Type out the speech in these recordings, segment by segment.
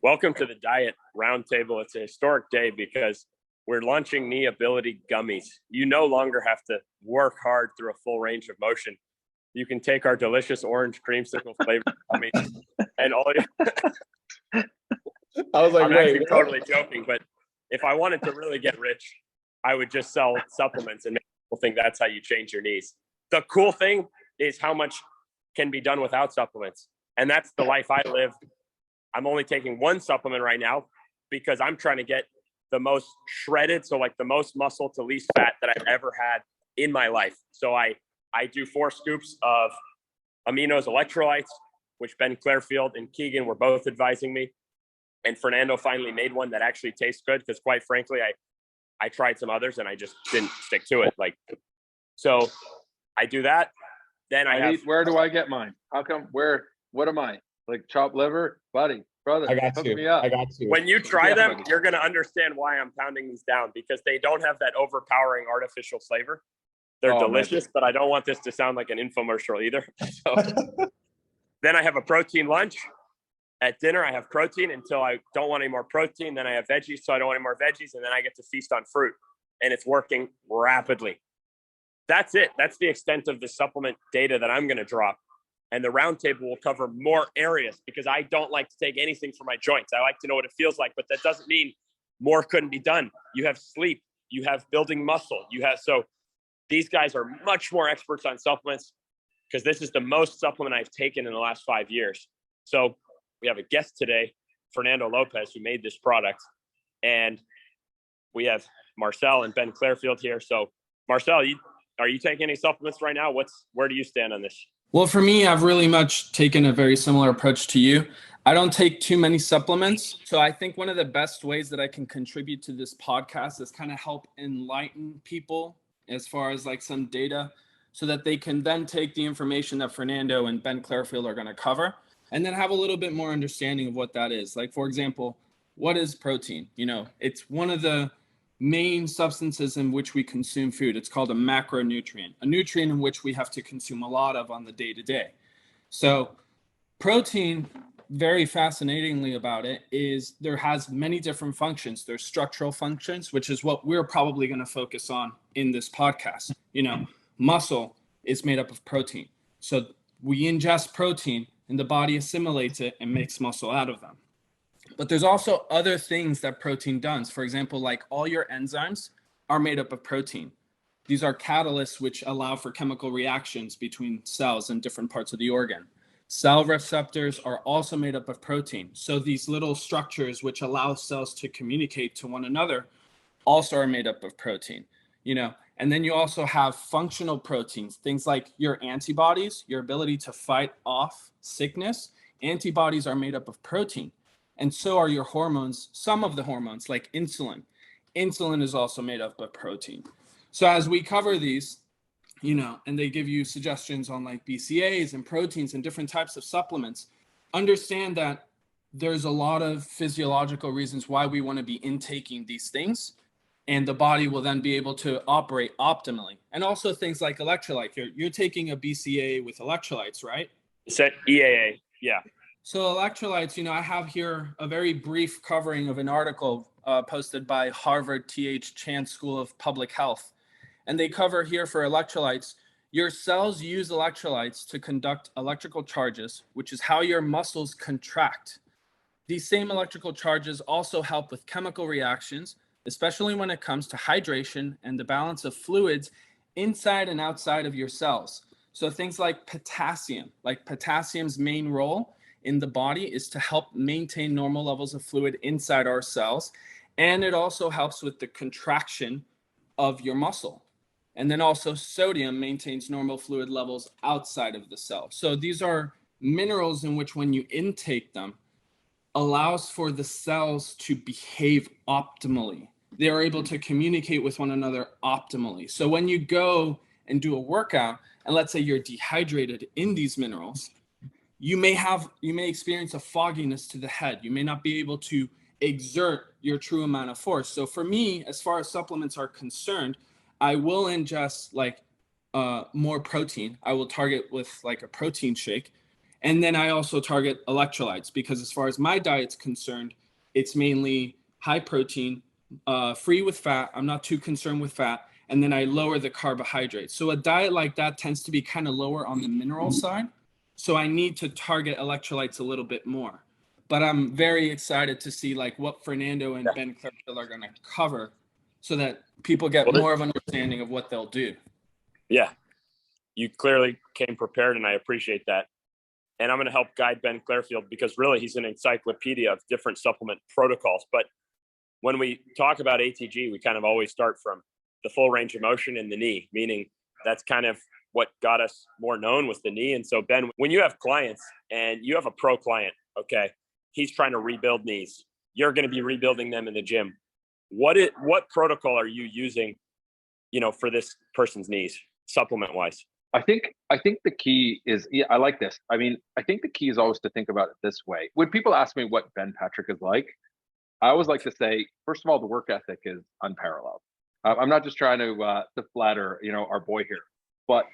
Welcome to the Diet Roundtable. It's a historic day because we're launching Knee Ability Gummies. You no longer have to work hard through a full range of motion. You can take our delicious orange creamsicle flavored gummies and all you... I was like, I'm wait, actually totally joking, but if I wanted to really get rich, I would just sell supplements and make people think that's how you change your knees. The cool thing is how much can be done without supplements. And that's the life I live. I'm only taking one supplement right now because I'm trying to get the most shredded, so like the most muscle to least fat that I've ever had in my life. So I do 4 scoops of aminos electrolytes, which Ben Clairfield and Keegan were both advising me. And Fernando finally made one that actually tastes good because, quite frankly, I tried some others and I just didn't stick to it. So I do that. Then where do I get mine? How come? What am I? Like chopped liver? Brother, I got hook you. me up. I got you. When you try them, you're going to understand why I'm pounding these down, because they don't have that overpowering artificial flavor. They're delicious, but I don't want this to sound like an infomercial either. So then I have a protein lunch. At dinner, I have protein until I don't want any more protein. Then I have veggies, so I don't want any more veggies. And then I get to feast on fruit. And it's working rapidly. That's it. That's the extent of the supplement data that I'm going to drop. And the roundtable will cover more areas because I don't like to take anything for my joints. I like to know what it feels like, but that doesn't mean more couldn't be done. You have sleep, you have building muscle, so these guys are much more experts on supplements because this is the most supplement I've taken in the last 5 years. So we have a guest today, Fernando Lopez, who made this product. And we have Marcel and Ben Clairfield here. So Marcel, are you taking any supplements right now? Where do you stand on this? Well, for me, I've really much taken a very similar approach to you. I don't take too many supplements. So I think one of the best ways that I can contribute to this podcast is kind of help enlighten people as far as like some data so that they can then take the information that Fernando and Ben Clairfield are going to cover and then have a little bit more understanding of what that is. Like, for example, what is protein? It's one of the main substances in which we consume food. It's called a macronutrient, a nutrient in which we have to consume a lot of on the day-to-day. So protein, very fascinatingly about it, is there has many different functions. There's structural functions, which is what we're probably going to focus on in this podcast. Muscle is made up of protein. So we ingest protein and the body assimilates it and makes muscle out of them. But there's also other things that protein does. For example, like all your enzymes are made up of protein. These are catalysts which allow for chemical reactions between cells in different parts of the organ. Cell receptors are also made up of protein. So these little structures which allow cells to communicate to one another also are made up of protein, And then you also have functional proteins, things like your antibodies, your ability to fight off sickness. Antibodies are made up of protein. And so are your hormones, some of the hormones like insulin. Insulin is also made up of protein. So as we cover these, and they give you suggestions on like BCAAs and proteins and different types of supplements, understand that there's a lot of physiological reasons why we want to be intaking these things. And the body will then be able to operate optimally. And also things like electrolyte. You're taking a BCAA with electrolytes, right? Set EAA, yeah. So electrolytes, I have here a very brief covering of an article posted by Harvard T.H. Chan School of Public Health. And they cover here for electrolytes, your cells use electrolytes to conduct electrical charges, which is how your muscles contract. These same electrical charges also help with chemical reactions, especially when it comes to hydration and the balance of fluids inside and outside of your cells. So things like potassium's main role in the body is to help maintain normal levels of fluid inside our cells. And it also helps with the contraction of your muscle. And then also sodium maintains normal fluid levels outside of the cell. So these are minerals in which when you intake them, allows for the cells to behave optimally. They are able to communicate with one another optimally. So when you go and do a workout, and let's say you're dehydrated in these minerals, you may experience a fogginess to the head. You may not be able to exert your true amount of force. So for me, as far as supplements are concerned, I will ingest more protein. I will target with like a protein shake. And then I also target electrolytes because as far as my diet's concerned, it's mainly high protein, free with fat. I'm not too concerned with fat. And then I lower the carbohydrates. So a diet like that tends to be kind of lower on the mineral side. So I need to target electrolytes a little bit more. But I'm very excited to see like what Fernando and Ben are going to cover so that people get more of an understanding of what they'll do. Yeah, you clearly came prepared, and I appreciate that. And I'm going to help guide Ben Clairfield because really he's an encyclopedia of different supplement protocols. But when we talk about ATG, we kind of always start from the full range of motion in the knee, meaning that's kind of what got us more known with the knee. And so, Ben, when you have clients and you have a pro client, okay, he's trying to rebuild knees, you're going to be rebuilding them in the gym. What protocol are you using, for this person's knees, supplement wise? I think the key is, I like this. I mean, I think the key is always to think about it this way. When people ask me what Ben Patrick is like, I always like to say, first of all, the work ethic is unparalleled. I'm not just trying to flatter, our boy here, but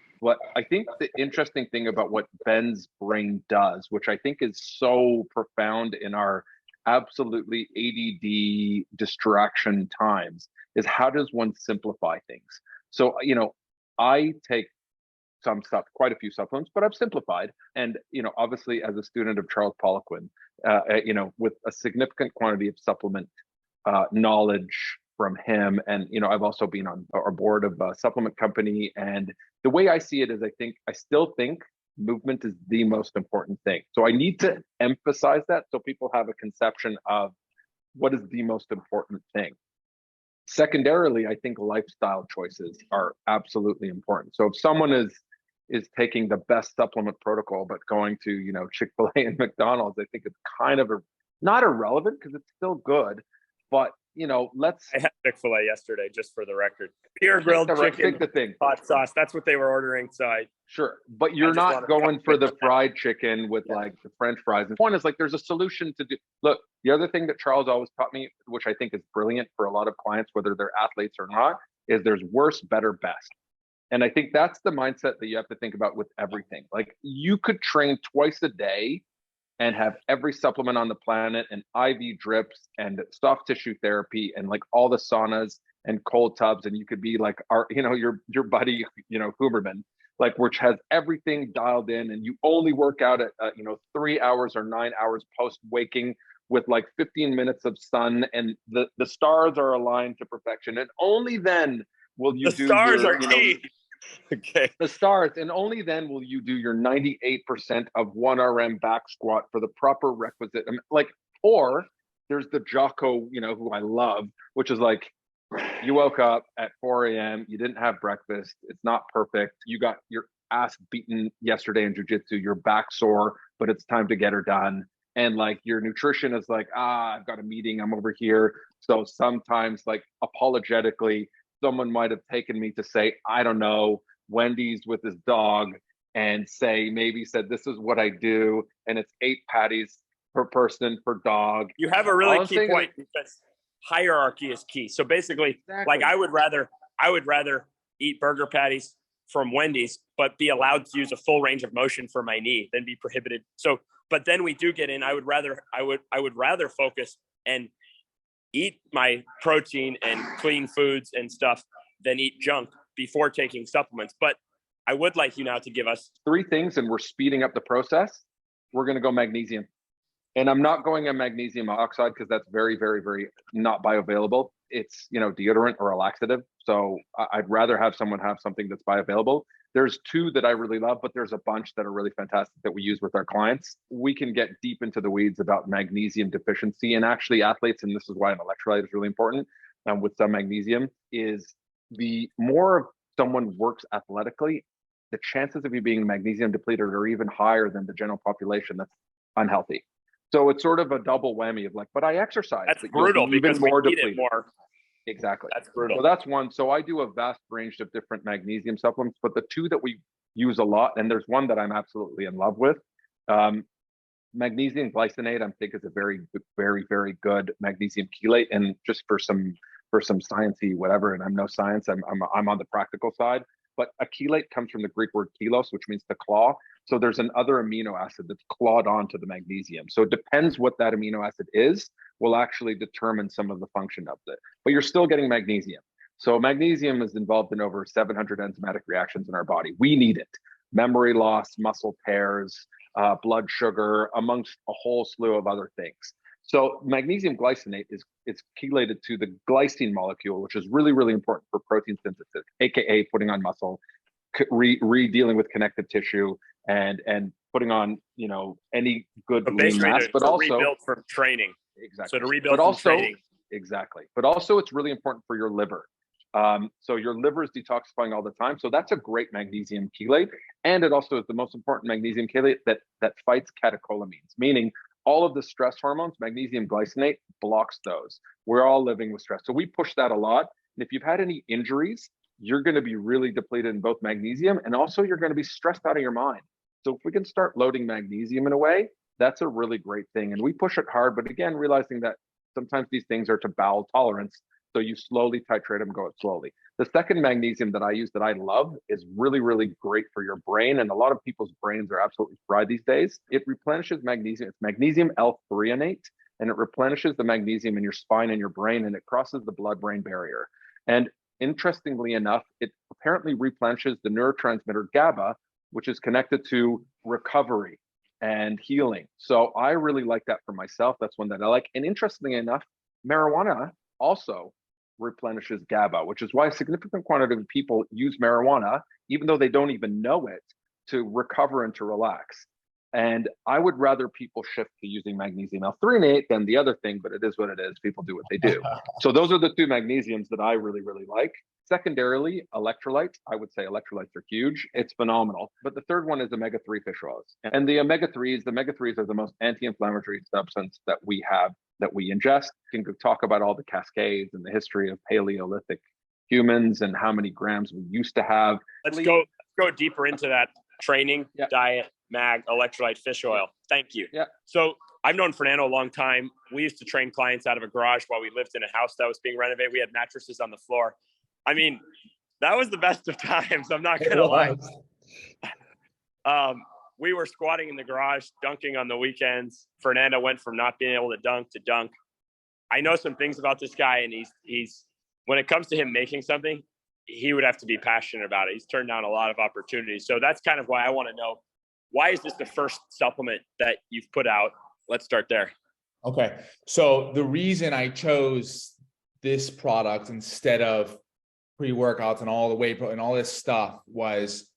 I think the interesting thing about what Ben's brain does, which I think is so profound in our absolutely ADD distraction times, is how does one simplify things? So, I take quite a few supplements, but I've simplified. And, obviously as a student of Charles Poliquin, with a significant quantity of supplement knowledge from him. And, I've also been on our board of a supplement company. And the way I see it is I still think movement is the most important thing. So I need to emphasize that so people have a conception of what is the most important thing. Secondarily, I think lifestyle choices are absolutely important. So if someone is taking the best supplement protocol, but going to, Chick-fil-A and McDonald's, I think it's kind of not irrelevant because it's still good, but I had Chick-fil-A yesterday, just for the record. Pure grilled chicken, hot sauce. That's what they were ordering. So Sure, but you're not going for the fried chicken with like the French fries. And the point is there's a solution to do. Look, the other thing that Charles always taught me, which I think is brilliant for a lot of clients, whether they're athletes or not, is there's worse, better, best. And I think that's the mindset that you have to think about with everything. Like you could train twice a day and have every supplement on the planet and IV drips and soft tissue therapy and like all the saunas and cold tubs. And you could be like your buddy, Huberman, like which has everything dialed in, and you only work out at 3 hours or 9 hours post waking with like 15 minutes of sun, and the stars are aligned to perfection. And only then will you do stars are key. Okay. The stars, and only then will you do your 98% of 1RM back squat for the proper requisite. Or there's the Jocko, who I love, which is like, you woke up at 4 a.m., you didn't have breakfast, it's not perfect, you got your ass beaten yesterday in jiu-jitsu, your back sore, but it's time to get her done. And like your nutrition is like, I've got a meeting, I'm over here. So sometimes like apologetically, someone might have taken me to say, I don't know, Wendy's with his dog, and maybe said, this is what I do. And it's 8 patties per person per dog. You have a really key point because hierarchy is key. So basically, like I would rather eat burger patties from Wendy's, but be allowed to use a full range of motion for my knee than be prohibited. So, but then we do get in, I would rather focus and eat my protein and clean foods and stuff than eat junk before taking supplements. But I would like you now to give us 3 things, and we're speeding up the process. We're going to go magnesium. And I'm not going on magnesium oxide because that's very, very, very not bioavailable. It's, deodorant or a laxative. So I'd rather have someone have something that's bioavailable. There's 2 that I really love, but there's a bunch that are really fantastic that we use with our clients. We can get deep into the weeds about magnesium deficiency, and actually athletes, and this is why an electrolyte is really important with some magnesium, is the more someone works athletically, the chances of you being magnesium depleted are even higher than the general population that's unhealthy. So it's sort of a double whammy of like, but I exercise. That's brutal because we need it more. Exactly. That's brutal. So that's one. So I do a vast range of different magnesium supplements, but the 2 that we use a lot, and there's one that I'm absolutely in love with. Magnesium glycinate, I think, is a very, very, very good magnesium chelate. And just for some sciencey whatever, and I'm no science, I'm on the practical side. but a chelate comes from the Greek word chelos, which means to claw. So there's another amino acid that's clawed onto the magnesium. So it depends what that amino acid is, will actually determine some of the function of it. But you're still getting magnesium. So magnesium is involved in over 700 enzymatic reactions in our body. We need it. Memory loss, muscle tears, blood sugar, amongst a whole slew of other things. So magnesium glycinate is chelated to the glycine molecule, which is really, really important for protein synthesis, aka putting on muscle, dealing with connective tissue, and putting on, you know, any good lean mass, but also rebuild from training. Exactly. So to rebuild from training. Exactly. But also it's really important for your liver. So your liver is detoxifying all the time. So that's a great magnesium chelate. And it also is the most important magnesium chelate that fights catecholamines, meaning all of the stress hormones. Magnesium glycinate blocks those. We're all living with stress. So we push that a lot. And if you've had any injuries, you're going to be really depleted in both magnesium, and also you're going to be stressed out of your mind. So if we can start loading magnesium in a way, that's a really great thing. And we push it hard, but again, realizing that sometimes these things are to bowel tolerance. So you slowly titrate them, go it slowly. The second magnesium that I use that I love is really, really great for your brain. And a lot of people's brains are absolutely fried these days. It replenishes magnesium. It's magnesium L-threonate, and it replenishes the magnesium in your spine and your brain, and it crosses the blood-brain barrier. And interestingly enough, it apparently replenishes the neurotransmitter GABA, which is connected to recovery and healing. So I really like that for myself. That's one that I like. And interestingly enough, marijuana also replenishes GABA, which is why a significant quantity of people use marijuana, even though they don't even know it, to recover and to relax. And I would rather people shift to using magnesium L-threonate than the other thing, but it is what it is. People do what they do. So those are the two magnesiums that I really, really like. Secondarily, electrolytes. I would say electrolytes are huge. It's phenomenal. But the third one is omega-3 fish oils. And the omega-3s are the most anti-inflammatory substance that we have, that we ingest. You can talk about all the cascades and the history of Paleolithic humans and how many grams we used to have. Let's go deeper into that. Training, diet, mag, electrolyte, fish oil. Thank you. Yeah. So I've known Fernando a long time. We used to train clients out of a garage while we lived in a house that was being renovated. We had mattresses on the floor. I mean, that was the best of times. I'm not going to lie. We were squatting in the garage, dunking on the weekends. Fernando went from not being able to dunk. I know some things about this guy, and he's when it comes to him making something, he would have to be passionate about it. He's turned down a lot of opportunities. So that's kind of why I want to know, why is this the first supplement that you've put out? Let's start there. Okay. So the reason I chose this product instead of pre-workouts and all the whey protein and all this stuff was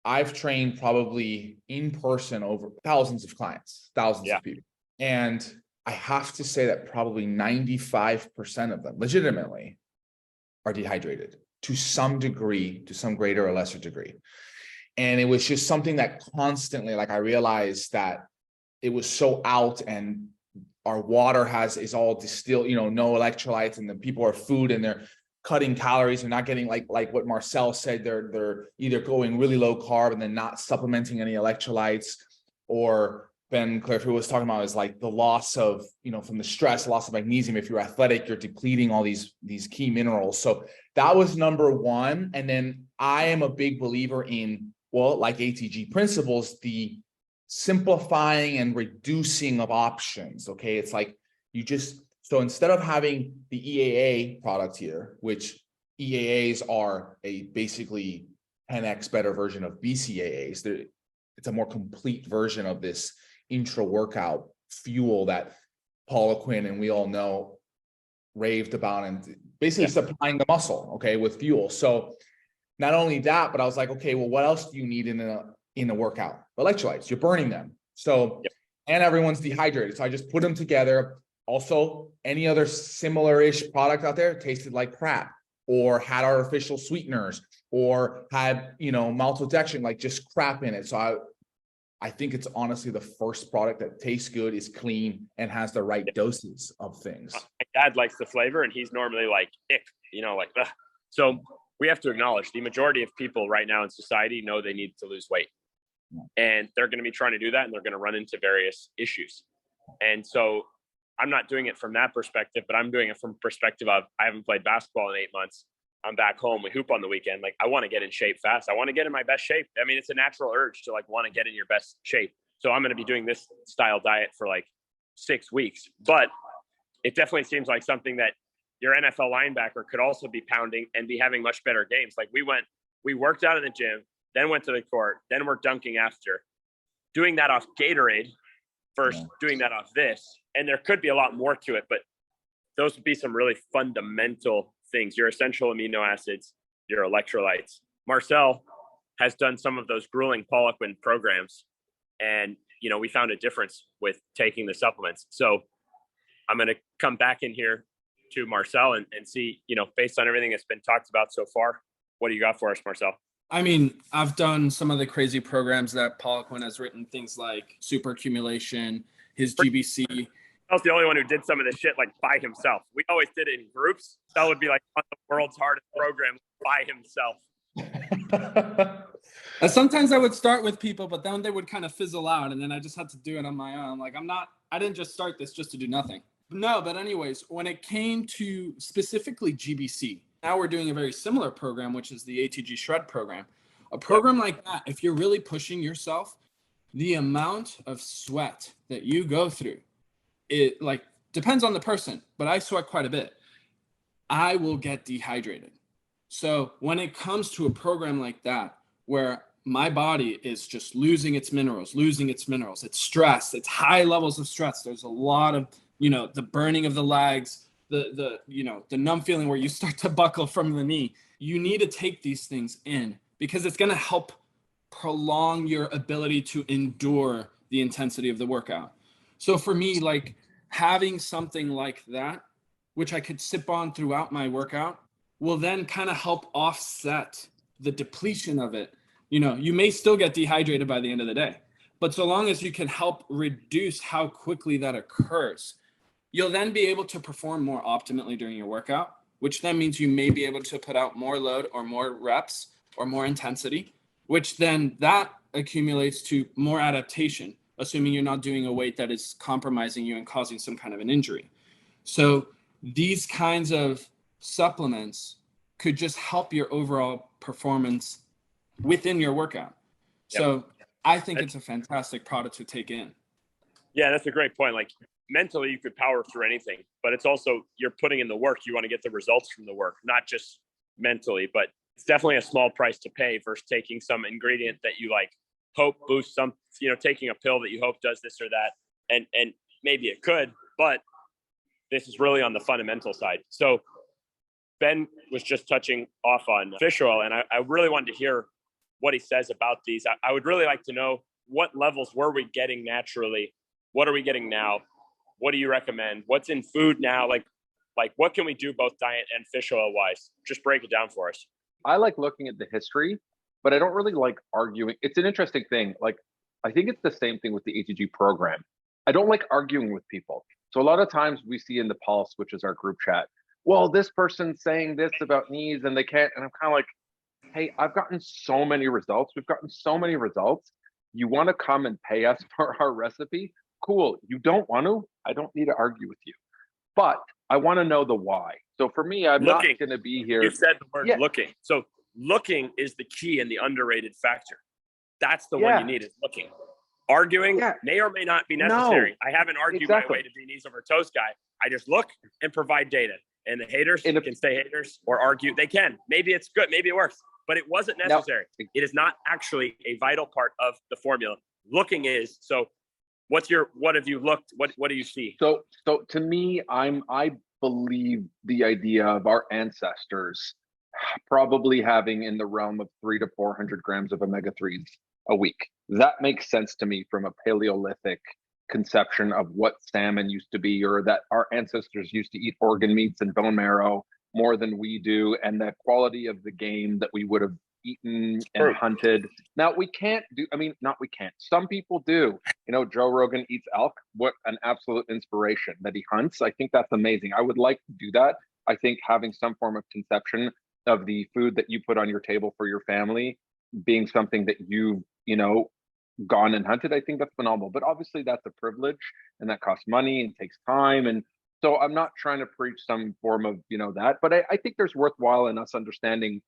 I've trained probably in person over thousands of clients, thousands of people. And I have to say that probably 95% of them legitimately are dehydrated to some degree, to some greater or lesser degree. And it was just something that constantly, like I realized that it was so out, and our water is all distilled, you know, no electrolytes, and then people are food and they're cutting calories and not getting like what Marcel said, they're either going really low carb and then not supplementing any electrolytes, or Ben Clairfield was talking about is like the loss of, you know, from the stress, loss of magnesium. If you're athletic, you're depleting all these key minerals. So that was number one. And then I am a big believer in, well, like ATG principles, the simplifying and reducing of options. Okay. It's like so instead of having the EAA product here, which EAAs are a basically 10x better version of BCAAs, it's a more complete version of this intra-workout fuel that Paul Quinn and we all know raved about, and basically supplying the muscle, okay, with fuel. So not only that, but I was like, okay, well, what else do you need in a workout? Electrolytes, you're burning them. So, and everyone's dehydrated. So I just put them together. Also, any other similar-ish product out there tasted like crap, or had artificial sweeteners, or had, you know, maltodextrin, like just crap in it. So I think it's honestly the first product that tastes good, is clean, and has the right doses of things. My dad likes the flavor, and he's normally like, ick, you know, like, ugh. So we have to acknowledge the majority of people right now in society know they need to lose weight. And they're going to be trying to do that, and they're going to run into various issues. And so I'm not doing it from that perspective, but I'm doing it from perspective of, I haven't played basketball in 8 months. I'm back home. We hoop on the weekend. Like, I want to get in shape fast. I want to get in my best shape. I mean, it's a natural urge to like want to get in your best shape. So I'm going to be doing this style diet for like 6 weeks, but it definitely seems like something that your NFL linebacker could also be pounding and be having much better games. Like, we worked out in the gym, then went to the court, then we're dunking after. Doing that off Gatorade versus doing that off this. And there could be a lot more to it, but those would be some really fundamental things. Your essential amino acids, your electrolytes. Marcel has done some of those grueling Poliquin programs, and, you know, we found a difference with taking the supplements. So I'm going to come back in here to Marcel and see, you know, based on everything that's been talked about so far, what do you got for us, Marcel? I mean, I've done some of the crazy programs that Poliquin has written, things like super accumulation, his GBC. I was the only one who did some of this shit like by himself. We always did it in groups. That would be like one of the world's hardest programs by himself. Sometimes I would start with people, but then they would kind of fizzle out, and then I just had to do it on my own. Like, I didn't just start this just to do nothing. No, but anyways, when it came to specifically GBC, now we're doing a very similar program, which is the ATG Shred program. A program like that, if you're really pushing yourself, the amount of sweat that you go through, it like depends on the person, but I sweat quite a bit. I will get dehydrated. So when it comes to a program like that, where my body is just losing its minerals, it's stress, it's high levels of stress. There's a lot of, you know, the burning of the legs, the you know, the numb feeling where you start to buckle from the knee. You need to take these things in because it's going to help prolong your ability to endure the intensity of the workout. So for me, like having something like that, which I could sip on throughout my workout, will then kind of help offset the depletion of it. You know, you may still get dehydrated by the end of the day, but so long as you can help reduce how quickly that occurs, you'll then be able to perform more optimally during your workout, which then means you may be able to put out more load or more reps or more intensity, which then that accumulates to more adaptation, assuming you're not doing a weight that is compromising you and causing some kind of an injury. So these kinds of supplements could just help your overall performance within your workout. So I think it's a fantastic product to take in. Yeah, that's a great point. Like mentally, you could power through anything, but it's also you're putting in the work. You want to get the results from the work, not just mentally. But it's definitely a small price to pay versus taking some ingredient that you like hope boosts some, you know, taking a pill that you hope does this or that. And maybe it could, but this is really on the fundamental side. So Ben was just touching off on fish oil, and I really wanted to hear what he says about these. I would really like to know what levels were we getting naturally? What are we getting now? What do you recommend? What's in food now? Like what can we do both diet and fish oil wise? Just break it down for us. I like looking at the history, but I don't really like arguing. It's an interesting thing. Like, I think it's the same thing with the ATG program. I don't like arguing with people. So a lot of times we see in the Pulse, which is our group chat, well, this person's saying this about knees and they can't. And I'm kind of like, hey, I've gotten so many results. We've gotten so many results. You want to come and pay us for our recipe? Cool. You don't want to? I don't need to argue with you. But I want to know the why. So for me, I'm not going to be here. You said the word looking. So looking is the key and the underrated factor. That's the one you need, is looking. Arguing may or may not be necessary. No, I haven't argued my way to be knees over toes guy. I just look and provide data. And the haters can stay haters or argue. They can. Maybe it's good. Maybe it works. But it wasn't necessary. No. It is not actually a vital part of the formula. Looking is. So what have you looked? What do you see? So to me, I believe the idea of our ancestors probably having in the realm of 300 to 400 grams of omega-3s a week. That makes sense to me from a Paleolithic conception of what salmon used to be, or that our ancestors used to eat organ meats and bone marrow more than we do, and the quality of the game that we would have eaten and hunted. Now we can't do, some people do. You know, Joe Rogan eats elk. What an absolute inspiration that he hunts. I think that's amazing. I would like to do that. I think having some form of conception of the food that you put on your table for your family being something that you've, gone and hunted, I think that's phenomenal. But obviously that's a privilege and that costs money and takes time. And So I'm not trying to preach some form of, that, but I think there's worthwhile in us understanding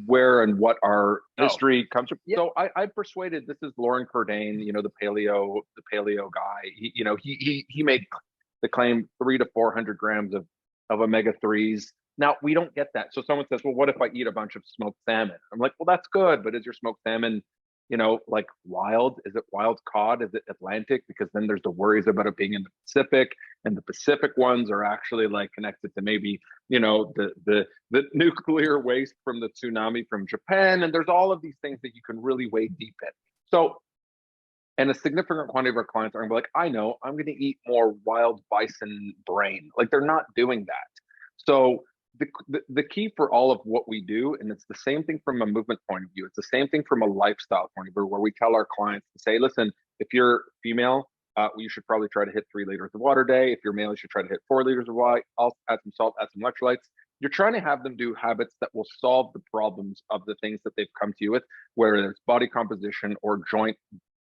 where and what our history comes from. So I persuaded, this is Lauren Cordain, the paleo guy. He made the claim 300 to 400 grams of omega-3s. Now we don't get that. So someone says, well, what if I eat a bunch of smoked salmon? I'm like, well, that's good, but is your smoked salmon, like wild? Is it wild caught? Is it Atlantic? Because then there's the worries about it being in the Pacific, and the Pacific ones are actually like connected to maybe, the nuclear waste from the tsunami from Japan. And there's all of these things that you can really wade deep in. So, and a significant quantity of our clients are gonna be like, I know I'm going to eat more wild bison brain. Like they're not doing that. So the key for all of what we do, and it's the same thing from a movement point of view, it's the same thing from a lifestyle point of view, where we tell our clients to say, listen, if you're female, you should probably try to hit 3 liters of water a day. If you're male, you should try to hit 4 liters of water. I'll add some salt, add some electrolytes. You're trying to have them do habits that will solve the problems of the things that they've come to you with, whether it's body composition or joint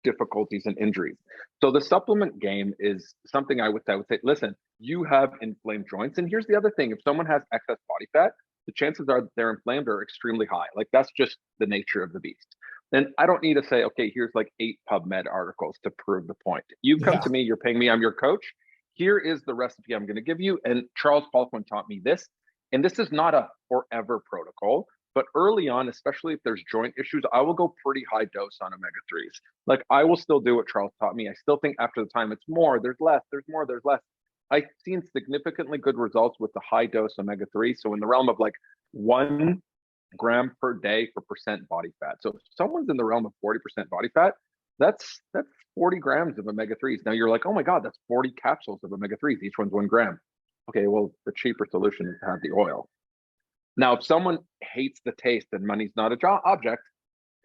difficulties and injuries. So the supplement game is something I would say, listen, you have inflamed joints. And here's the other thing. If someone has excess body fat, the chances are they're inflamed are extremely high. Like that's just the nature of the beast. And I don't need to say, okay, here's like 8 PubMed articles to prove the point. You come to me, you're paying me, I'm your coach. Here is the recipe I'm going to give you. And Charles Poliquin taught me this. And this is not a forever protocol. But early on, especially if there's joint issues, I will go pretty high dose on omega-3s. Like I will still do what Charles taught me. I still think after the time it's more, there's less, there's more, there's less. I've seen significantly good results with the high dose omega-3. So in the realm of like 1 gram per day for percent body fat. So if someone's in the realm of 40% body fat, that's 40 grams of omega-3s. Now you're like, oh my God, that's 40 capsules of omega-3s. Each one's 1 gram. Okay, well, the cheaper solution is to have the oil. Now, if someone hates the taste and money's not a object,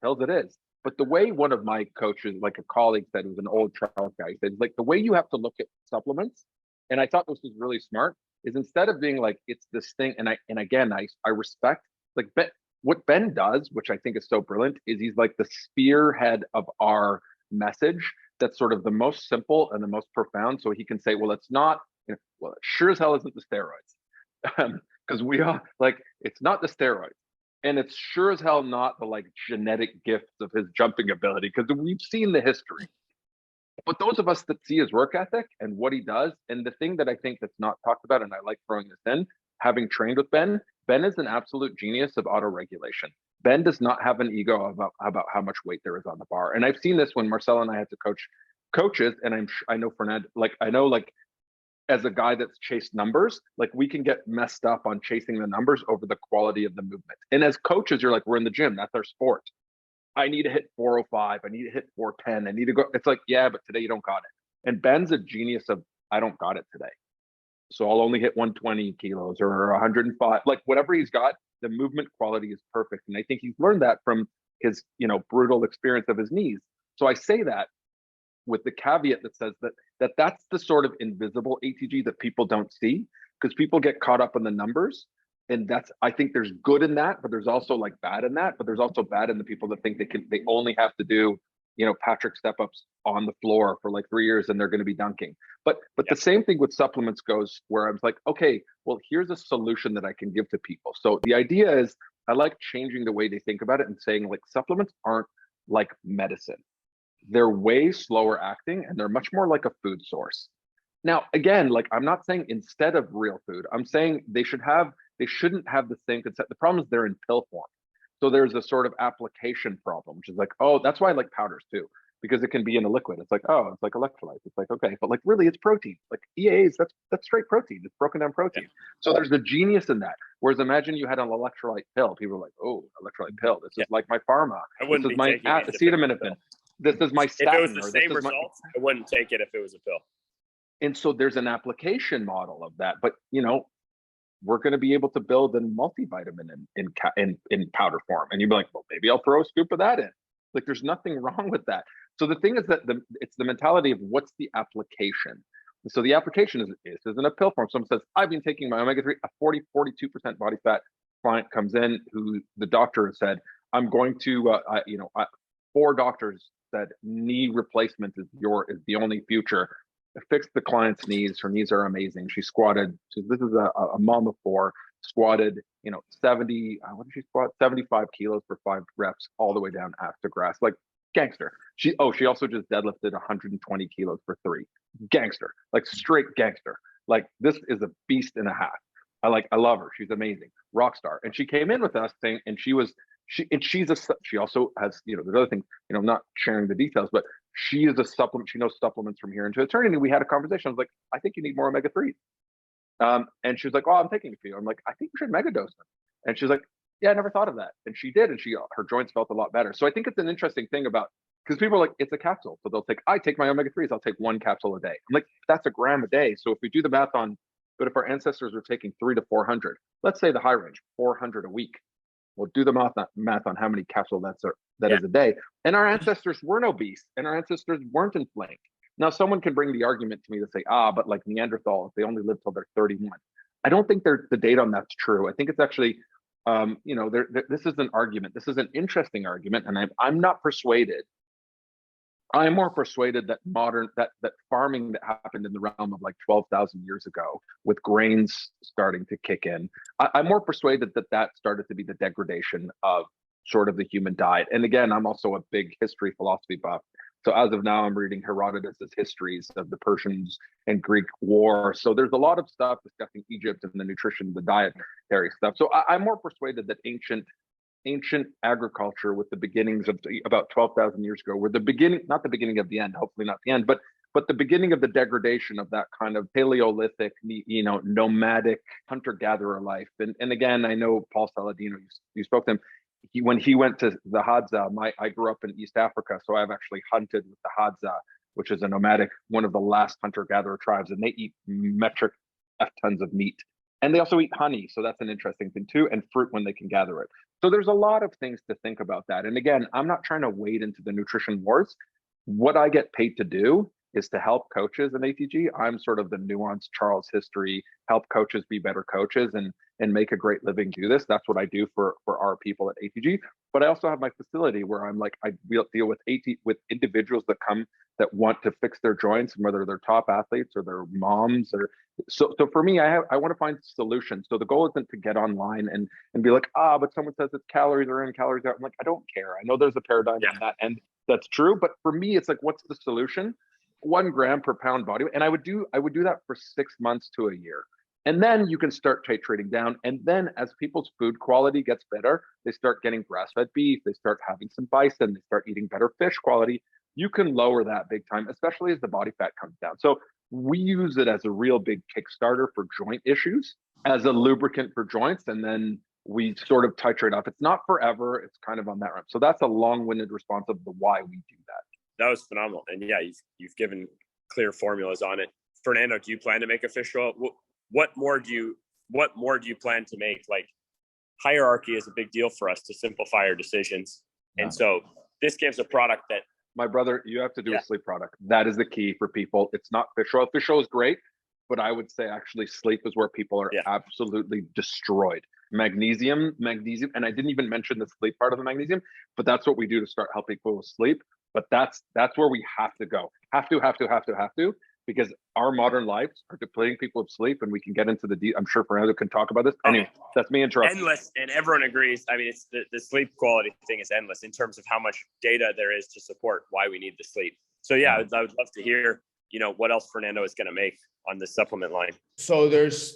tells it is. But the way one of my coaches, like a colleague said, who's an old trial guy, he said, like the way you have to look at supplements, and I thought this was really smart, is instead of being like, it's this thing, and I respect, like what Ben does, which I think is so brilliant, is he's like the spearhead of our message that's sort of the most simple and the most profound. So he can say, well, it's not, well, it sure as hell isn't the steroids. Because we are like, it's not the steroids, and it's sure as hell not the like genetic gifts of his jumping ability, because we've seen the history. But those of us that see his work ethic and what he does, and the thing that I think that's not talked about, and I like throwing this in, having trained with Ben is an absolute genius of autoregulation. Ben does not have an ego about how much weight there is on the bar. And I've seen this when Marcel and I had to coach coaches, and I know Fernando, as a guy that's chased numbers, like we can get messed up on chasing the numbers over the quality of the movement. And as coaches, you're like, we're in the gym, that's our sport. I need to hit 405, I need to hit 410, I need to go. It's like, yeah, but today you don't got it. And Ben's a genius of, I don't got it today. So I'll only hit 120 kilos or 105, like whatever he's got, the movement quality is perfect. And I think he's learned that from his, brutal experience of his knees. So I say that with the caveat that says that's the sort of invisible ATG that people don't see, because people get caught up in the numbers. And I think there's good in that, but there's also like bad in that, but there's also bad in the people that think they only have to do, Patrick step-ups on the floor for like 3 years and they're going to be dunking. But the same thing with supplements goes, where I was like, okay, well, here's a solution that I can give to people. So the idea is I like changing the way they think about it and saying like supplements aren't like medicine. They're way slower acting and they're much more like a food source. Now, again, like I'm not saying instead of real food, I'm saying they shouldn't have the same concept. The problem is they're in pill form. So there's a sort of application problem, which is like, oh, that's why I like powders too, because it can be in a liquid. It's like, oh, it's like electrolytes. It's like, okay, but like really it's protein. Like EAAs, that's straight protein. It's broken down protein. Yeah. So there's the genius in that. Whereas imagine you had an electrolyte pill. People are like, oh, electrolyte pill. This is like my pharma. This is my acetaminophen. This is my statin. If it was the same results, I wouldn't take it if it was a pill. And so there's an application model of that. But, we're going to be able to build a multivitamin in powder form. And you'd be like, well, maybe I'll throw a scoop of that in. Like, there's nothing wrong with that. So the thing is that it's the mentality of what's the application. So the application is isn't a pill form. Someone says, I've been taking my omega-3, a 42% body fat client comes in who the doctor said, I'm going to, 4 doctors said knee replacement is the only future. fixed the client's knees. Her knees are amazing. She squatted. This is a mom of 4, squatted, 70, what did she squat? 75 kilos for 5 reps all the way down ass to grass. Like gangster. She also just deadlifted 120 kilos for 3. Gangster, like straight gangster. Like this is a beast and a half. I love her. She's amazing. Rock star. And she came in with us saying, and she also has, there's other things, not sharing the details, but she is a supplement. She knows supplements from here into eternity. We had a conversation. I was like, I think you need more omega-3s. And she was like, oh, I'm taking a few. I'm like, I think you should mega dose them. And she's like, yeah, I never thought of that. And she did. And her joints felt a lot better. So I think it's an interesting thing about, because people are like, it's a capsule. So they'll take, I take my omega-3s. I'll take 1 capsule a day. I'm like, that's a gram a day. So if we do the math on, but if our ancestors were taking 300 to 400, let's say the high range, 400 a week. We'll do the math on how many capsules that is a day. And our ancestors weren't obese and our ancestors weren't inflamed. Now, someone can bring the argument to me to say, but like Neanderthals, they only lived till they're 31. I don't think the data on that's true. I think it's actually, this is an argument. This is an interesting argument. And I'm not persuaded. I'm more persuaded that that farming that happened in the realm of like 12,000 years ago with grains starting to kick in, I'm more persuaded that started to be the degradation of sort of the human diet. And again, I'm also a big history philosophy buff. So as of now, I'm reading Herodotus's histories of the Persians and Greek war. So there's a lot of stuff discussing Egypt and the nutrition, the dietary stuff. So I'm more persuaded that ancient agriculture with the beginnings of about 12,000 years ago were the beginning, not the beginning of the end, hopefully not the end, but the beginning of the degradation of that kind of Paleolithic, nomadic hunter-gatherer life. And again, I know Paul Saladino, you spoke to him. When he went to the Hadza, I grew up in East Africa, so I've actually hunted with the Hadza, which is a nomadic, one of the last hunter-gatherer tribes, and they eat metric F tons of meat. And they also eat honey, so that's an interesting thing too, and fruit when they can gather it. So there's a lot of things to think about that. And again, I'm not trying to wade into the nutrition wars. What I get paid to do is to help coaches in ATG. I'm sort of the nuanced Charles history, help coaches be better coaches and make a great living do this. That's what I do for our people at ATG. But I also have my facility where I'm like, I deal with individuals that come that want to fix their joints, whether they're top athletes or their moms or so for me, I want to find solutions. So the goal isn't to get online and be like, but someone says it's calories are in, calories out. I'm like, I don't care. I know there's a paradigm on that end that's true, but for me, it's like, what's the solution? 1 gram per pound body weight. And I would do that for 6 months to a year. And then you can start titrating down. And then as people's food quality gets better, they start getting grass-fed beef, they start having some bison, they start eating better fish quality. You can lower that big time, especially as the body fat comes down. So we use it as a real big Kickstarter for joint issues, as a lubricant for joints. And then we sort of titrate up. It's not forever. It's kind of on that ramp. So that's a long-winded response of the why we do that. That was phenomenal. And yeah, you've given clear formulas on it. Fernando, do you plan to make a fish oil? What more do you plan to make? Like, hierarchy is a big deal for us to simplify our decisions. And so this gives a product that, my brother, you have to do a sleep product. That is the key for people. It's not fish oil. Fish oil is great, but I would say actually sleep is where people are absolutely destroyed. Magnesium, and I didn't even mention the sleep part of the magnesium, but that's what we do to start helping people with sleep. But that's where we have to go. Have to, because our modern lives are depleting people of sleep, and we can get into I'm sure Fernando can talk about this. Anyway, that's me interrupting. Endless, and everyone agrees. I mean, it's the sleep quality thing is endless in terms of how much data there is to support why we need the sleep. So yeah, I would love to hear, what else Fernando is going to make on the supplement line. So there's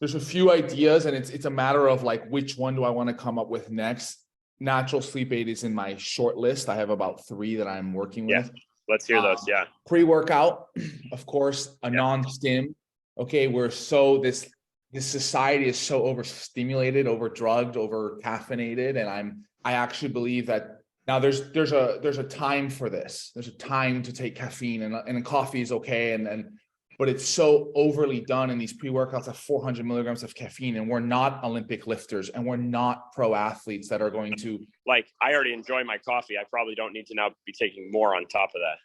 a few ideas, and it's a matter of like, which one do I want to come up with next? Natural sleep aid is in my short list. I have about 3 that I'm working with. Let's hear those. Pre-workout, of course, a non-stim. Okay, this society is so overstimulated, overdrugged, over caffeinated, and I actually believe that now there's a time for this. There's a time to take caffeine, and coffee is okay, but it's so overly done in these pre-workouts at 400 milligrams of caffeine, and we're not Olympic lifters, and we're not pro athletes that are going to. Like, I already enjoy my coffee. I probably don't need to now be taking more on top of that.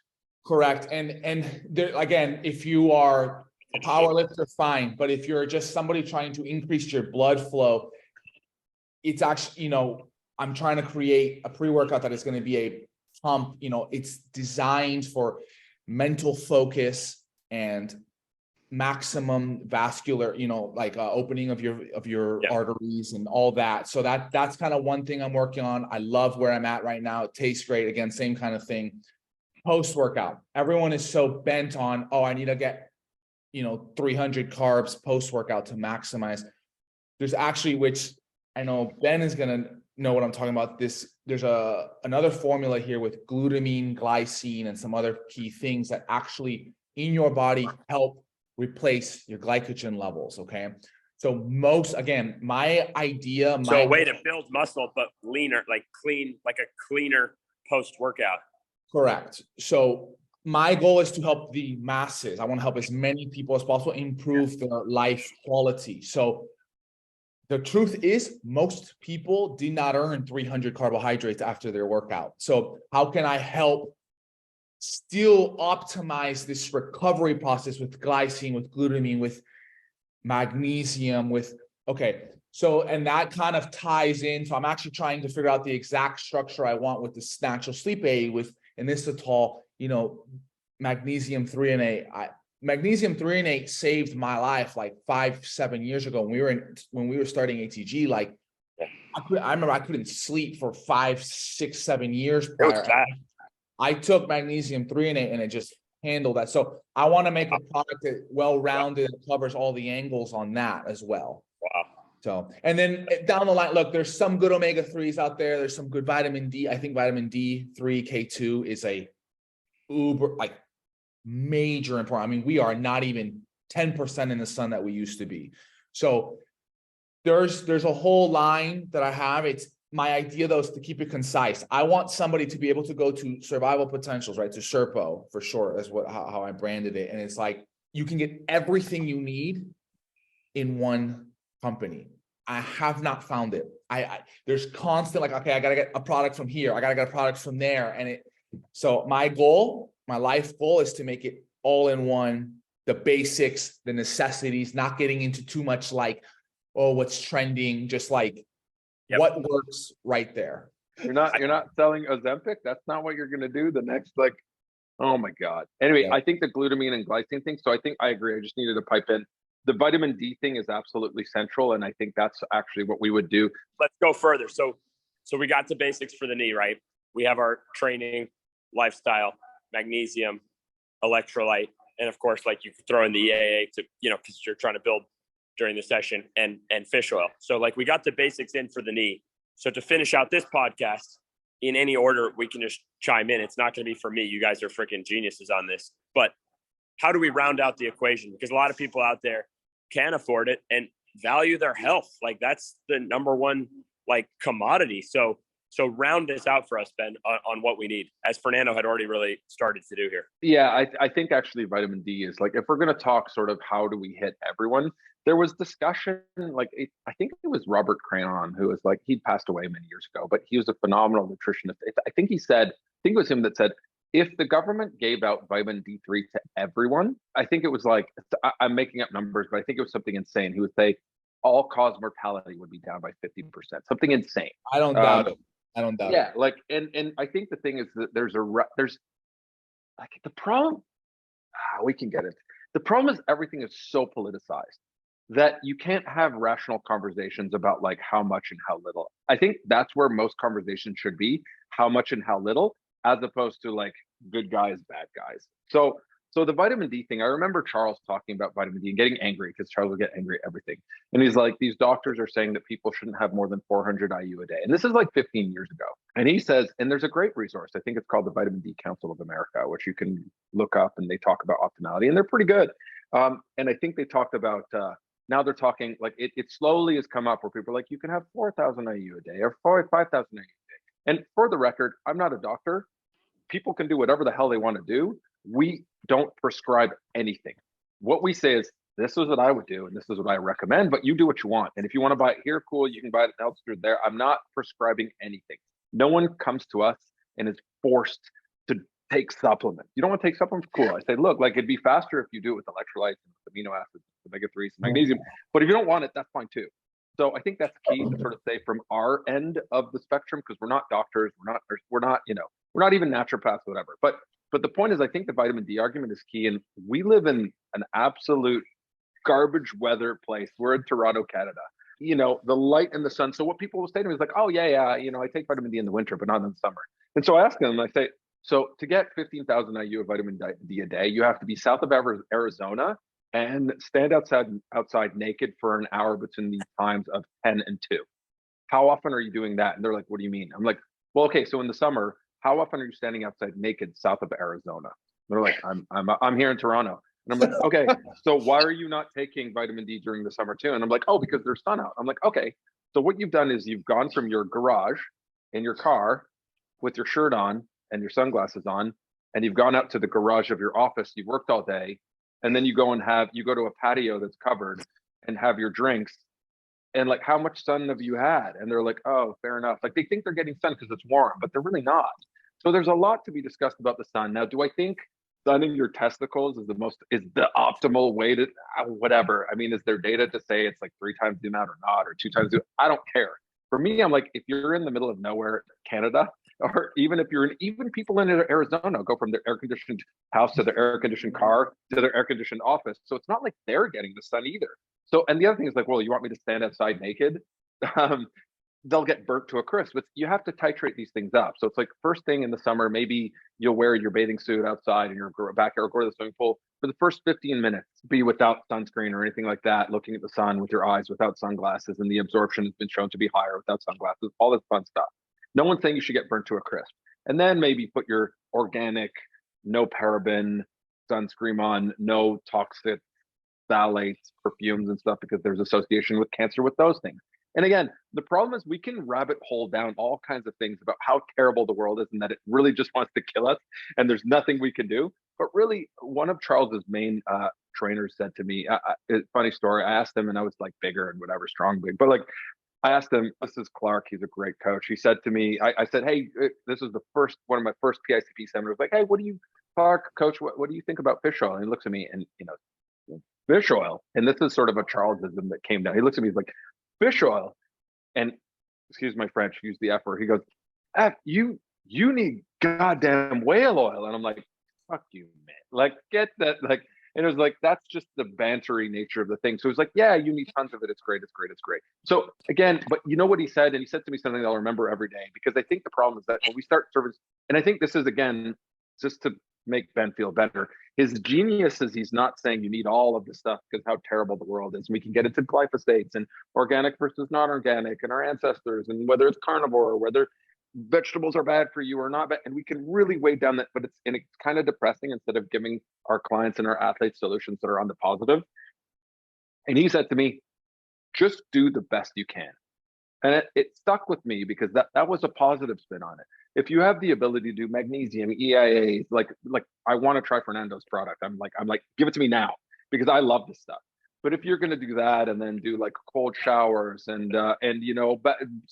Correct. And there, again, if you are a power lifter, fine. But if you're just somebody trying to increase your blood flow, it's actually, I'm trying to create a pre-workout that is going to be a pump. It's designed for mental focus and maximum vascular, opening of your arteries and all that. So that's kind of one thing I'm working on. I love where I'm at right now. It tastes great. Again, same kind of thing. Post-workout, everyone is so bent on, I need to get 300 carbs post-workout to maximize. There's actually, which I know Ben is gonna know what I'm talking about. There's another formula here with glutamine, glycine, and some other key things that actually in your body help replace your glycogen levels. Okay. So my idea. So a way to build muscle, but leaner, like a cleaner post-workout. Correct. So my goal is to help the masses. I want to help as many people as possible improve their life quality. So the truth is, most people do not earn 300 carbohydrates after their workout. So how can I help still optimize this recovery process with glycine, with glutamine, with magnesium, and that kind of ties in. So I'm actually trying to figure out the exact structure I want with this natural sleep aid with inositol, magnesium 3 and 8. Magnesium 3 and 8 saved my life like 5-7 years ago when we were starting ATG. Like I remember I couldn't sleep for 5, 6, 7 years prior. I took magnesium 3 and 8 and it just handled that. So I want to make a product that well-rounded and covers all the angles on that as well. Wow. So, and then down the line, look, there's some good omega-3s out there. There's some good vitamin D. I think vitamin D3, K2 is a uber, major important. I mean, we are not even 10% in the sun that we used to be. So there's a whole line that I have. It's my idea though is to keep it concise. I want somebody to be able to go to Survival Potentials, right? To Sherpo for short, is how I branded it. And it's like, you can get everything you need in one company. I have not found it. There's constant I gotta get a product from here. I gotta get a product from there. So my life goal is to make it all in one, the basics, the necessities, not getting into too much what's trending, just what works right there. You're not selling Ozempic. That's not what you're going to do. The next, oh my God. Anyway, I think the glutamine and glycine thing. So I think I agree. I just needed to pipe in. The vitamin D thing is absolutely central. And I think that's actually what we would do. Let's go further. So we got the basics for the knee, right? We have our training, lifestyle, magnesium, electrolyte, and of course, you could throw in the EAA to, because you're trying to build during the session, and fish oil. So we got the basics in for the knee. So to finish out this podcast in any order, we can just chime in. It's not going to be for me. You guys are freaking geniuses on this, but how do we round out the equation? Because a lot of people out there can afford it and value their health. That's the number one, commodity. So round this out for us, Ben, on what we need, as Fernando had already really started to do here. Yeah, I think actually vitamin D is if we're going to talk sort of how do we hit everyone, there was discussion, I think it was Robert Cranon, who was he passed away many years ago, but he was a phenomenal nutritionist. I think it was him that said, if the government gave out vitamin D3 to everyone, I think it was I'm making up numbers, but I think it was something insane. He would say all-cause mortality would be down by 50%, something insane. I don't doubt it. I don't doubt it. Yeah, and I think the thing is that there's the problem. We can get it. The problem is everything is so politicized that you can't have rational conversations about how much and how little. I think that's where most conversations should be: how much and how little, as opposed to good guys, bad guys. So the vitamin D thing, I remember Charles talking about vitamin D and getting angry because Charles would get angry at everything. And he's like, these doctors are saying that people shouldn't have more than 400 IU a day. And this is 15 years ago. And he says, and there's a great resource, I think it's called the Vitamin D Council of America, which you can look up, and they talk about optimality, and they're pretty good. And I think they talked about, now they're talking it slowly has come up where people are you can have 4,000 IU a day or 5,000 IU a day. And for the record, I'm not a doctor. People can do whatever the hell they want to do. We don't prescribe anything. What we say is, this is what I would do, and this is what I recommend, but you do what you want. And if you want to buy it here, cool, you can buy it elsewhere there. I'm not prescribing anything. No one comes to us and is forced to take supplements. You don't want to take supplements? Cool. I say, look, it'd be faster if you do it with electrolytes and amino acids, omega-3s, magnesium. But if you don't want it, that's fine too. So I think that's key to sort of say from our end of the spectrum, because we're not doctors, we're not even naturopaths, whatever. But But the point is, I think the vitamin D argument is key. And we live in an absolute garbage weather place. We're in Toronto, Canada. You know, the light and the sun. So what people will say to me is like, oh, yeah, you know, I take vitamin D in the winter, but not in the summer. And so I ask them, I say, so to get 15,000 IU of vitamin D a day, you have to be south of Arizona and stand outside naked for an hour between the times of 10 and 2. How often are you doing that? And they're like, what do you mean? I'm like, well, okay, so in the summer, how often are you standing outside naked south of Arizona? They're like, I'm here in Toronto. And I'm like, okay, so why are you not taking vitamin D during the summer too? And I'm like, oh, because there's sun out. I'm like, okay, so what you've done is you've gone from your garage in your car with your shirt on and your sunglasses on, and you've gone out to the garage of your office. You've worked all day, and then you go to a patio that's covered and have your drinks. And like, how much sun have you had? And they're like, oh, fair enough. Like they think they're getting sun because it's warm, but they're really not. So there's a lot to be discussed about the sun. Now, do I think sunning your testicles is the optimal way to whatever? I mean, is there data to say it's like 3 times the amount or not, or 2 times? I don't care. For me, I'm like, if you're in the middle of nowhere, Canada, or even if even people in Arizona go from their air-conditioned house to their air-conditioned car to their air-conditioned office. So it's not like they're getting the sun either. So, and the other thing is like, well, you want me to stand outside naked? They'll get burnt to a crisp. But you have to titrate these things up. So it's like first thing in the summer, maybe you'll wear your bathing suit outside in your backyard or go to the swimming pool. For the first 15 minutes, be without sunscreen or anything like that, looking at the sun with your eyes without sunglasses, and the absorption has been shown to be higher without sunglasses, all this fun stuff. No one's saying you should get burnt to a crisp. And then maybe put your organic, no paraben sunscreen on, no toxic phthalates, perfumes and stuff, because there's association with cancer with those things. And again, the problem is we can rabbit hole down all kinds of things about how terrible the world is and that it really just wants to kill us and there's nothing we can do. But really, one of Charles's main trainers said to me, funny story, I asked him, and I was like bigger and whatever, strong, big, but like I asked him, this is Clark, he's a great coach. He said to me, I said, hey, this was one of my first PICP seminars, like, hey, Clark, coach, what do you think about fish oil? And he looks at me and, you know, fish oil. And this is sort of a Charlesism that came down. He looks at me, he's like, fish oil. And excuse my French, use the F word. He goes, you need goddamn whale oil. And I'm like, fuck you, man. Like, get that. Like, and it was like, that's just the bantery nature of the thing. So it was like, yeah, you need tons of it. It's great. It's great. It's great. So again, but you know what he said? And he said to me something that I'll remember every day, because I think the problem is that when we start service, and I think this is, again, just to make Ben feel better, his genius is he's not saying you need all of the stuff because how terrible the world is. We can get into glyphosates and organic versus non-organic and our ancestors and whether it's carnivore or whether vegetables are bad for you or not bad. And we can really weigh down that, but it's kind of depressing instead of giving our clients and our athletes solutions that are on the positive. And he said to me, just do the best you can. And it stuck with me because that was a positive spin on it. If you have the ability to do magnesium, EIAs, like I want to try Fernando's product. I'm like, give it to me now because I love this stuff. But if you're going to do that and then do like cold showers and you know,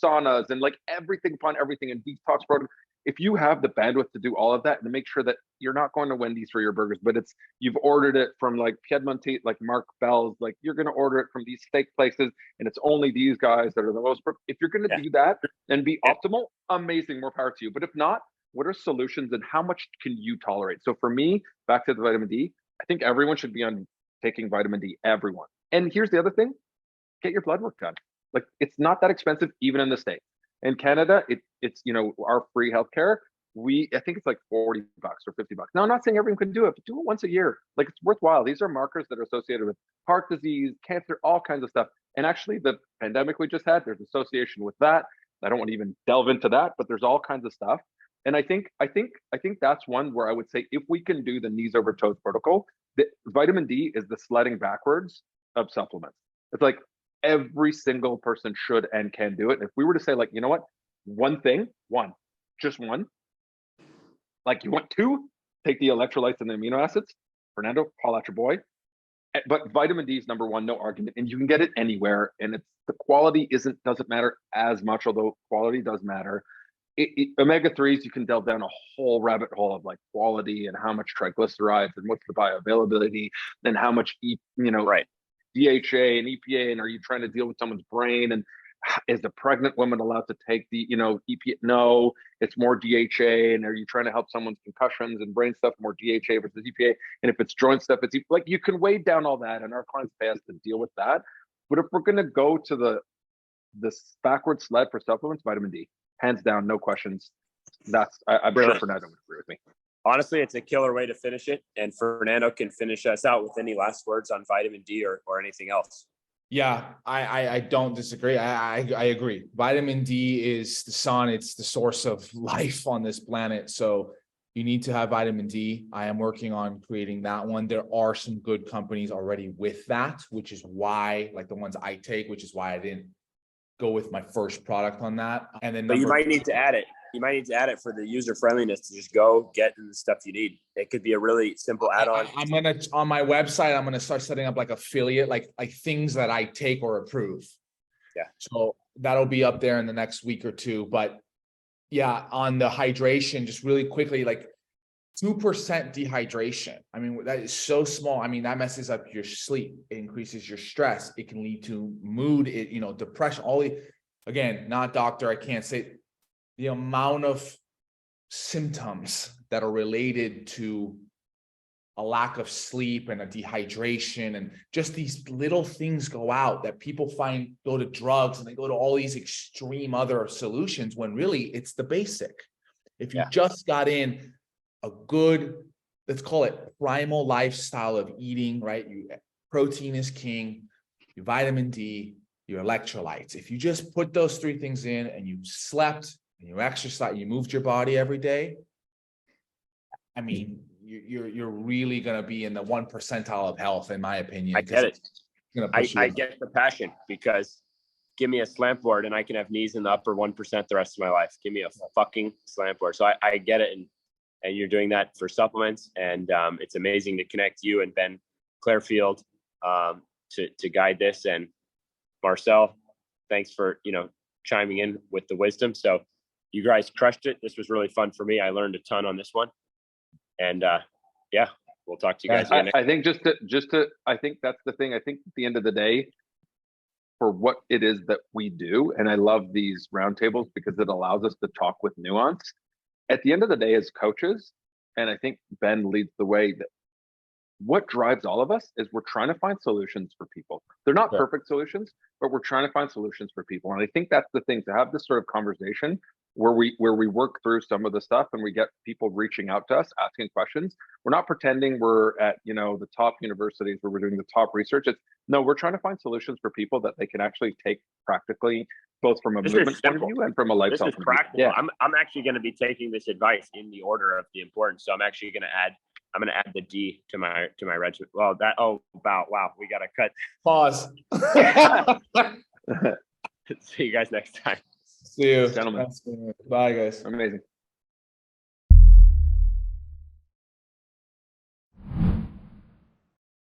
saunas and like everything upon everything and detox program, if you have the bandwidth to do all of that and to make sure that you're not going to Wendy's for your burgers, but you've ordered it from like Piedmontese, like Mark Bell's, like you're going to order it from these steak places and it's only these guys that are the most, if you're going to do that and be optimal, amazing, more power to you. But if not, what are solutions and how much can you tolerate? So for me, back to the vitamin D, I think everyone should be on taking vitamin D, everyone. And here's the other thing, get your blood work done. Like it's not that expensive, even in the States. In Canada, it's, you know, our free healthcare. I think it's like $40 or $50. Now, I'm not saying everyone can do it, but do it once a year. Like it's worthwhile. These are markers that are associated with heart disease, cancer, all kinds of stuff. And actually the pandemic we just had, there's association with that. I don't want to even delve into that, but there's all kinds of stuff. And I think that's one where I would say if we can do the knees over toes protocol, the vitamin D is the sledding backwards of supplements. It's like every single person should and can do it. And if we were to say like, you know what, just one, like you want 2, take the electrolytes and the amino acids, Fernando, call out your boy. But vitamin D is number 1, no argument. And you can get it anywhere. And the quality doesn't matter as much, although quality does matter. Omega-3s, you can delve down a whole rabbit hole of like quality and how much triglycerides and what's the bioavailability, then how much, DHA and EPA, and are you trying to deal with someone's brain and is a pregnant woman allowed to take the, EPA? No, it's more DHA. And are you trying to help someone's concussions and brain stuff, more DHA versus EPA? And if it's joint stuff, it's like, you can weigh down all that, and our clients pay us to deal with that. But if we're going to go to this backward sled for supplements, vitamin D, hands down, no questions. I'm sure Fernando would agree with me. Honestly, it's a killer way to finish it. And Fernando can finish us out with any last words on vitamin D or anything else. Yeah, I don't disagree. I agree. Vitamin D is the sun. It's the source of life on this planet. So you need to have vitamin D. I am working on creating that one. There are some good companies already with that, which is why, like the ones I take, which is why I didn't go with my first product on that. And then, but you might need to add it. You might need to add it for the user friendliness to just go get the stuff you need. It could be a really simple add-on. I'm gonna, on my website, I'm gonna start setting up like affiliate, like things that I take or approve. Yeah. So that'll be up there in the next week or two. But yeah, on the hydration, just really quickly, like 2% dehydration. I mean, that is so small. I mean, that messes up your sleep. It increases your stress. It can lead to mood, depression. Again, not doctor. I can't say the amount of symptoms that are related to a lack of sleep and a dehydration, and just these little things go out that people go to drugs and they go to all these extreme other solutions when really it's the basic. If you just got in a good, let's call it primal lifestyle of eating, right? Protein is king, your vitamin D, your electrolytes. If you just put those three things in and you slept and you exercise, you moved your body every day, I mean, you're really going to be in the 1 percentile of health, in my opinion. I get it. I get the passion, because give me a slant board and I can have knees in the upper 1% the rest of my life. Give me a fucking slant board. So I get it. And you're doing that for supplements. And it's amazing to connect you and Ben Clarefield to guide this. And Marcel, thanks for, chiming in with the wisdom. So you guys crushed it. This was really fun for me. I learned a ton on this one. And we'll talk to you guys again. I think I think that's the thing. I think at the end of the day, for what it is that we do, and I love these roundtables because it allows us to talk with nuance. At the end of the day, as coaches, and I think Ben leads the way, that what drives all of us is we're trying to find solutions for people. They're not perfect solutions, but we're trying to find solutions for people. And I think that's the thing, to have this sort of conversation where we work through some of the stuff and we get people reaching out to us, asking questions. We're not pretending we're at, the top universities where we're doing the top research. We're trying to find solutions for people that they can actually take practically, both from a movement point of view and from a lifestyle point of view. This is practical. Yeah. I'm actually going to be taking this advice in the order of the importance. So I'm actually going to add the D to my regimen. Well, wow, we got to cut. Pause. See you guys next time. See you, gentlemen. Bye, guys. Amazing.